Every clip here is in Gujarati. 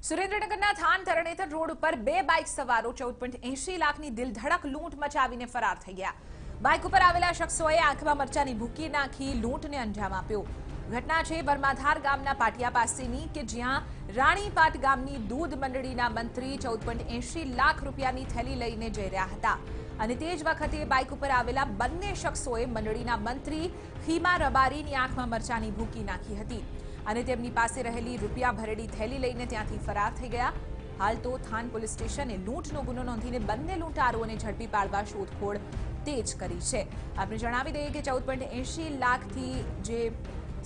સુરેન્દ્રનગરના થાન તરણેતર રોડ ઉપર બે બાઇક સવારો 14.80 લાખની દિલધડક લૂંટ મચાવીને ફરાર થઈ ગયા। બાઇક ઉપર આવેલા શખ્સોએ આંખમાં મરચાની ભૂકી નાખી લૂંટને અંજામ આપ્યો। ઘટના છે બરમાધાર ગામના પાટિયા પાસેની કે જ્યાં રાણીપાટ ગામની દૂધ મંડળીના મંત્રી 14.80 લાખ રૂપિયાની થેલી લઈને જઈ રહ્યા હતા અને તે જ વખતે બાઇક ઉપર આવેલા બંને શખ્સોએ મંડળીના મંત્રી ખીમા રબારીની આંખમાં મરચાની ભૂકી નાખી હતી અને તેમની પાસે રહેલી રૂપિયા ભરેલી થેલી લઈને ત્યાંથી ફરાર થઈ ગયા। હાલ તો થાન પોલીસ સ્ટેશને લૂંટનો ગુનો નોંધીને બંને લૂંટારોને ઝડપી પાડવા શોધખોળ તેજ કરી છે। આપણે જણાવી દઈએ કે 14.80 લાખથી જે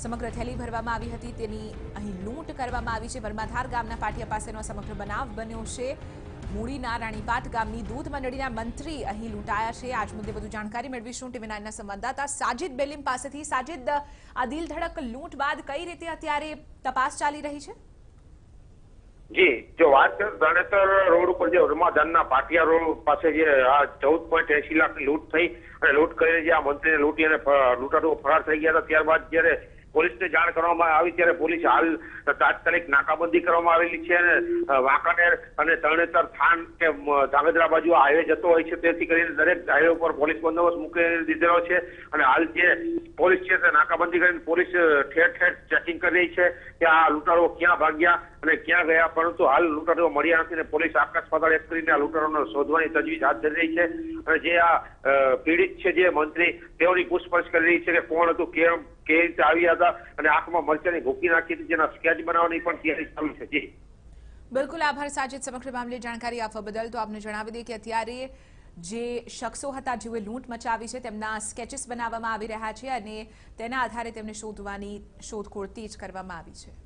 સમગ્ર થેલી ભરવામાં આવી હતી તેની અહીં લૂંટ કરવામાં આવી છે। બરમાધાર ગામના પાટિયા પાસેનો સમગ્ર બનાવ બન્યો છે। મૂળીના રાણીપાટ ગામની દૂધ મંડળીના મંત્રી અહીં લૂંટાયા છે। આજ મુદ્દે વધુ જાણકારી મેળવીશું ટીવી9ના સંવાદદાતા સાજિદ બેલીમ પાસેથી। સાજિદ, આ દિલધડક લૂંટ બાદ કઈ રીતે અત્યારે તપાસ ચાલી રહી છે? જી, જો વાત કરીએ તરણેતર રોડ ઉપર જે બરમાધારના પાટિયા રોડ પાસે જે આ 14.80 લાખની લૂંટ થઈ અને લૂંટ કરીને જે આ મંત્રીને લૂંટી અને લૂંટારો ફરાર થઈ ગયા હતા, ત્યારબાદ જ્યારે પોલીસને જાણ કરવામાં આવી ત્યારે પોલીસ હાલ તાત્કાલિક નાકાબંધી કરવામાં આવેલી છે અને વાંકાનેર અને તરણેતર થાન કે ધાંગધ્રા બાજુ હાઈવે જતો હોય છે, તેથી કરીને દરેક હાઈવે ઉપર પોલીસ બંદોબસ્ત મૂકી દીધેલો છે અને હાલ જે પોલીસ છે તે નાકાબંધી કરીને પોલીસ ઠેર ઠેર ચેકિંગ કરી રહી છે કે આ લૂંટારો ક્યાં ભાગ્યા અને ક્યાં ગયા, પરંતુ હાલ લૂંટારો મળ્યા નથી અને પોલીસ આકાશ પાતાળ એક કરીને આ લૂંટારોને શોધવાની તજવીજ હાથ ધરી રહી છે અને જે આ પીડિત છે જે મંત્રી તેઓની પૂછપરછ કરી રહી છે કે કોણ હતું, કેવી રીતે આવ્યા હતા અને આંખમાં મરચાની ભૂકી નાખી હતી, જેના સ્કેચ બનાવવાની પણ તૈયારી ચાલુ છે। જી બિલકુલ, આભાર સાજિદ સમગ્ર મામલે જાણકારી આપવા બદલ। તો આપને જણાવી દઈએ કે અત્યારે જે શખ્સો હતા જેઓએ લૂંટ મચાવી છે તેમના સ્કેચીસ બનાવવામાં આવી રહ્યા છે અને તેના આધારે તેમને શોધવાની શોધખોળ તેજ કરવામાં આવી છે।